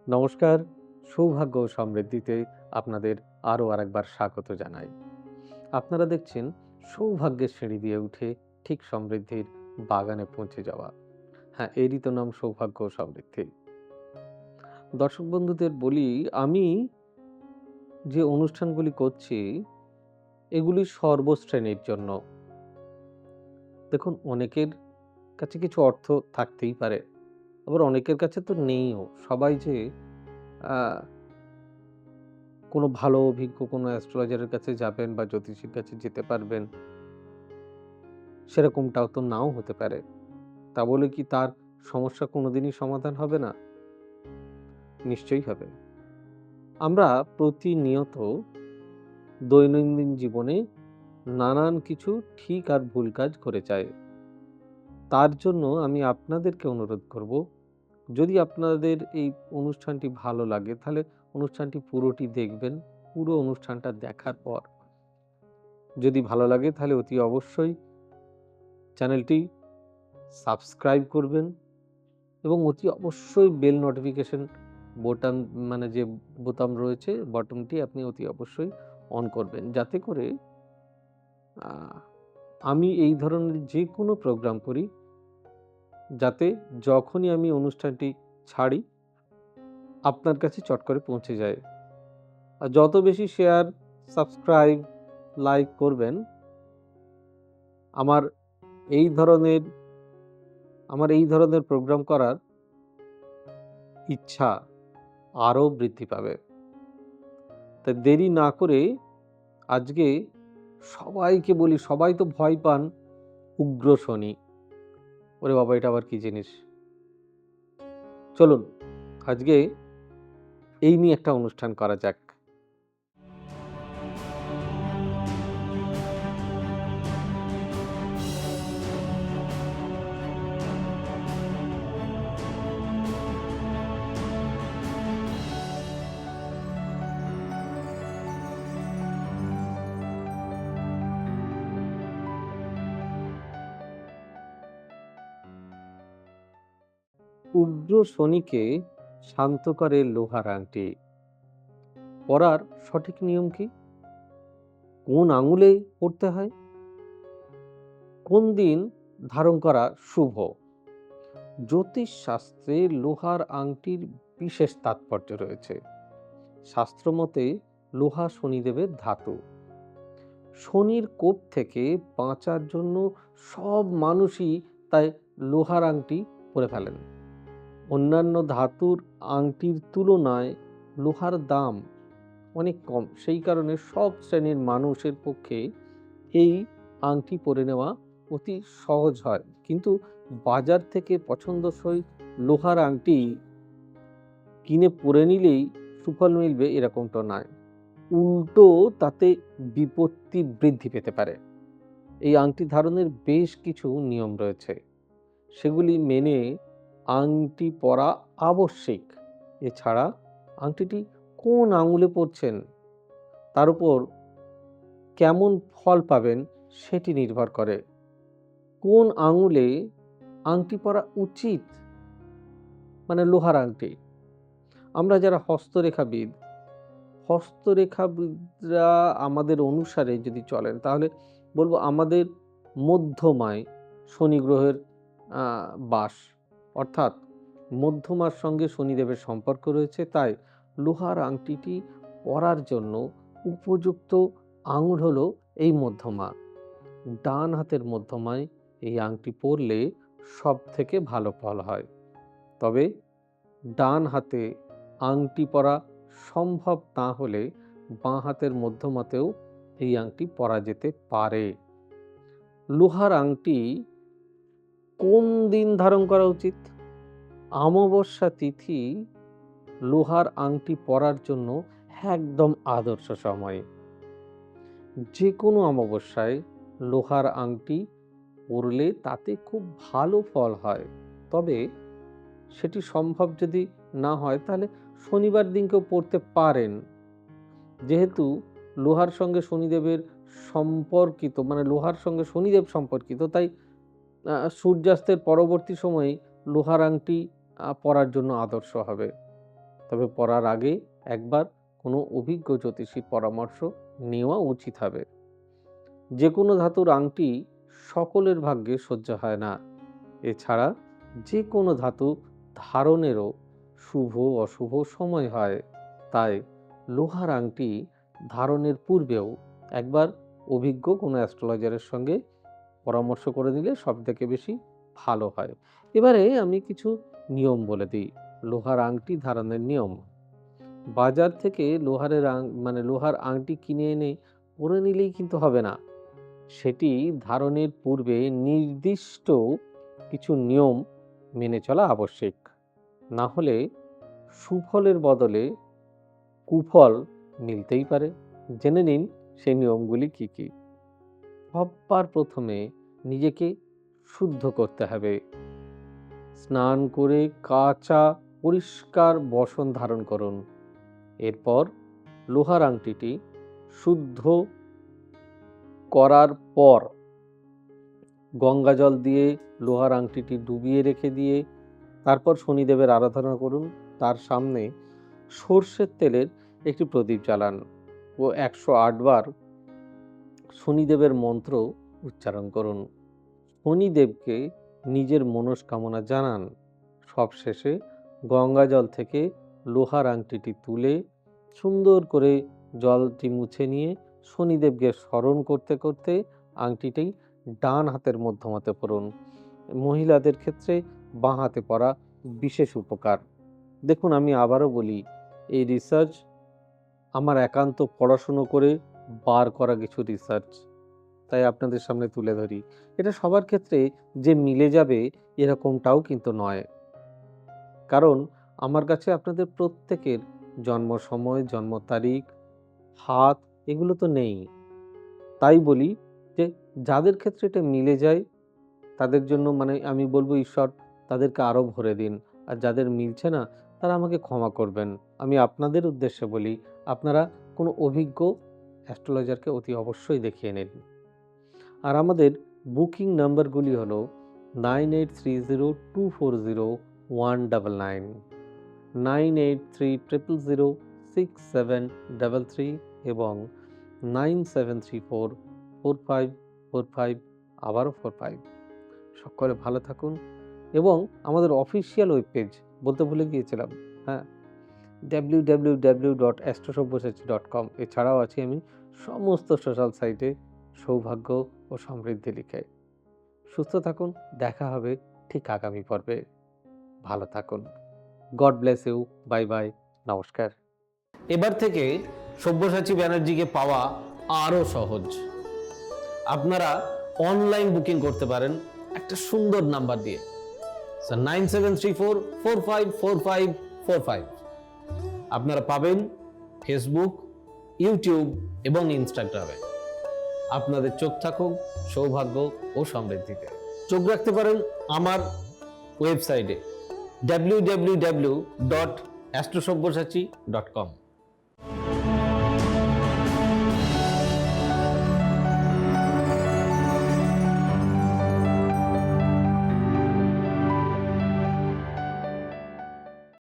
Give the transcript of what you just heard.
নমস্কার, সৌভাগ্য ও সমৃদ্ধিতে আপনাদের আরও আরেকবার স্বাগত জানাই। আপনারা দেখছেন সৌভাগ্যের সিঁড়ি দিয়ে উঠে ঠিক সমৃদ্ধির বাগানে পৌঁছে যাওয়া। হ্যাঁ, এরই তো নাম সৌভাগ্য ও সমৃদ্ধি। দর্শক বন্ধুদের বলি, আমি যে অনুষ্ঠানগুলি করছি, এগুলি সর্বশ্রেণীর জন্য। দেখুন, অনেকের কাছে কিছু অর্থ থাকতেই পারে, আবার অনেকের কাছে তো নেইও। সবাই যে আ কোনো ভালো অভিজ্ঞ কোনো অ্যাস্ট্রোলজারের কাছে যাবেন বা জ্যোতিষীর কাছে যেতে পারবেন, সেরকমটাও তো নাও হতে পারে। তা বলে কি তার সমস্যা কোনোদিনই সমাধান হবে না? নিশ্চয়ই হবে। আমরা প্রতিনিয়ত দৈনন্দিন জীবনে নানান কিছু ঠিক আর ভুল কাজ করে যাই। তার জন্য আমি আপনাদেরকে অনুরোধ করব, যদি আপনাদের এই অনুষ্ঠানটি ভালো লাগে, তাহলে অনুষ্ঠানটি পুরোটি দেখবেন। পুরো অনুষ্ঠানটা দেখার পর যদি ভালো লাগে, তাহলে অতি অবশ্যই চ্যানেলটি সাবস্ক্রাইব করবেন এবং অতি অবশ্যই বেল নোটিফিকেশন বোতাম মানে যে বোতাম রয়েছে, বটনটি আপনি অতি অবশ্যই অন করবেন। যাতে করে আ আমি এই ধরনের যেকোনো প্রোগ্রাম করি, যাতে যখনই আমি অনুষ্ঠানটি ছাড়ি, আপনার কাছে চট করে পৌঁছে যায়। আর যত বেশি শেয়ার, সাবস্ক্রাইব, লাইক করবেন, আমার এই ধরনের এই ধরনের প্রোগ্রাম করার ইচ্ছা আরও বৃদ্ধি পাবে। তাই দেরি না করে আজকে সবাইকে বলি, সবাই তো ভয় পান উগ্র শনি। ওরে বাবা! এটা আবার কি জিনিস? চলুন আজকে এই নিয়ে একটা অনুষ্ঠান করা যাক। উগ্র শনিকে শান্ত করে লোহার আংটি। পরার সঠিক নিয়ম কি? কোন আঙুলে পরতে হয়? কোন দিন ধারণ করা শুভ? জ্যোতিষশাস্ত্রে লোহার আংটির বিশেষ তাৎপর্য রয়েছে। শাস্ত্রমতে লোহা শনিদেবের ধাতু। শনির কোপ থেকে বাঁচার জন্য সব মানুষই তাই লোহার আংটি পরে ফেলেন। অন্যান্য ধাতুর আংটির তুলনায় লোহার দাম অনেক কম। সেই কারণে সব শ্রেণীর মানুষের পক্ষে এই আংটি পরে নেওয়া অতি সহজ হয়। কিন্তু বাজার থেকে পছন্দসই লোহার আংটি কিনে পরে নিলেই সুফল মিলবে এরকমটা নয়। উল্টো তাতে বিপত্তি বৃদ্ধি পেতে পারে। এই আংটি ধারণের বেশ কিছু নিয়ম রয়েছে। সেগুলি মেনে আংটি পরা আবশ্যিক। এছাড়া আংটিটি কোন আঙুলে পরছেন তার উপর কেমন ফল পাবেন সেটি নির্ভর করে। কোন আঙুলে আংটি পরা উচিত, মানে লোহার আংটি। আমরা যারা হস্তরেখাবিদরা আমাদের অনুসারে যদি চলেন, তাহলে বলব আমাদের মধ্যমায় শনি গ্রহের বাস, অর্থাৎ মধ্যমার সঙ্গে শনিদেবের সম্পর্ক রয়েছে। তাই লোহার আংটিটি পরার জন্য উপযুক্ত আঙুল হলো এই মধ্যমা। ডান হাতের মধ্যমায় এই আংটি পরলে সব থেকে ভালো ফল হয়। তবে ডান হাতে আংটি পরা সম্ভব না হলে বাঁ হাতের মধ্যমাতেও এই আংটি পরা যেতে পারে। লোহার আংটি কোন দিন ধারণ করা উচিত? অমাবস্যা তিথি লোহার আংটি পরার জন্য একদম আদর্শ সময়। যে কোনো অমাবস্যায় লোহার আংটি পরলে তাতে খুব ভালো ফল হয়। তবে সেটি সম্ভব যদি না হয়, তাহলে শনিবার দিনকেও পড়তে পারেন। যেহেতু লোহার সঙ্গে শনিদেবের সম্পর্কিত, মানে লোহার সঙ্গে শনিদেব সম্পর্কিত, তাই সূর্যাস্তের পরবর্তী সময়ে লোহার আংটি পরার জন্য আদর্শ হবে। তবে পড়ার আগে একবার কোনো অভিজ্ঞ জ্যোতিষীর পরামর্শ নেওয়া উচিত হবে। যে কোনো ধাতুর আংটি সকলের ভাগ্যে সহ্য হয় না। এছাড়া যে কোনো ধাতু ধারণেরও শুভ অশুভ সময় হয়। তাই লোহার আংটি ধারণের পূর্বেও একবার অভিজ্ঞ কোনো অ্যাস্ট্রোলজারের সঙ্গে পরামর্শ করে নিলে সবথেকে বেশি ভালো হয়। এবারে আমি কিছু নিয়ম বলে দিই। লোহার আংটি ধারণের নিয়ম। বাজার থেকে লোহার আংটি কিনে এনে পরে নিলেই কিন্তু হবে না। সেটি ধারণের পূর্বে নির্দিষ্ট কিছু নিয়ম মেনে চলা আবশ্যক। না হলে সুফলের বদলে কুফল মিলতেই পারে। জেনে নিন সেই নিয়মগুলি কি কি। সবার প্রথমে নিজেকে শুদ্ধ করতে হবে। স্নান করে কাঁচা পরিষ্কার বসন ধারণ করুন। এরপর লোহার আংটিটি শুদ্ধ করার পর গঙ্গা জল দিয়ে লোহার আংটিটি ডুবিয়ে রেখে দিয়ে তারপর শনিদেবের আরাধনা করুন। তার সামনে সর্ষের তেলের একটি প্রদীপ জ্বালান ও 108 বার শনিদেবের মন্ত্র উচ্চারণ করুন। শনিদেবকে নিজের মনস্কামনা জানান। সবশেষে গঙ্গা জল থেকে লোহার আংটিটি তুলে সুন্দর করে জলটি মুছে নিয়ে শনিদেবকে স্মরণ করতে করতে আংটিটি ডান হাতের মধ্যমাতে পরুন। মহিলাদের ক্ষেত্রে বাঁ হাতে পরা বিশেষ উপকার। দেখুন, আমি আবারও বলি, এই রিসার্চ আমার একান্ত পড়াশুনো করে বার করা কিছু রিসার্চ, তাই আপনাদের সামনে তুলে ধরি। এটা সবার ক্ষেত্রে যে মিলে যাবে এরকমটাও কিন্তু নয়, কারণ আমার কাছে আপনাদের প্রত্যেকের জন্ম সময়, জন্ম তারিখ, হাত এগুলো তো নেই। তাই বলি যে যাদের ক্ষেত্রে এটা মিলে যায় তাদের জন্য আমি বলবো ঈশ্বর তাদেরকে আরও ভরে দিন, আর যাদের মিলছে না তারা আমাকে ক্ষমা করবেন। আমি আপনাদের উদ্দেশ্যে বলি, আপনারা কোনো অভিজ্ঞ অ্যাস্ট্রোলজারকে অতি অবশ্যই দেখিয়ে নিন। আর আমাদের বুকিং নাম্বারগুলি হলো 9830240199, 9830006733 এবং 97344545 আবারও 45। সকলে ভালো থাকুন এবং আমাদের অফিসিয়াল ওয়েব পেজ বলতে ভুলে গিয়েছিলাম, হ্যাঁ, www.astrosavysachi.com। এছাড়াও আছি আমি সমস্ত সোশ্যাল সাইটে সৌভাগ্য ও সমৃদ্ধি লিখে। সুস্থ থাকুন, দেখা হবে ঠিক আগামী পর্বে। ভালো থাকুন। God bless you. Bye bye, নমস্কার। এবার থেকে সব্যসাচী ব্যানার্জিকে পাওয়া আরও সহজ। আপনারা অনলাইন বুকিং করতে পারেন একটা সুন্দর নাম্বার দিয়ে, 9734454545। আপনারা পাবেন ফেসবুক, ইউটিউব এবং ইনস্টাগ্রামে। আপনাদের চোখ থাকুক সৌভাগ্য ও সমৃদ্ধিতে। চোখ রাখতে পারেন আমার ওয়েবসাইটে www.astrosavysachi.com।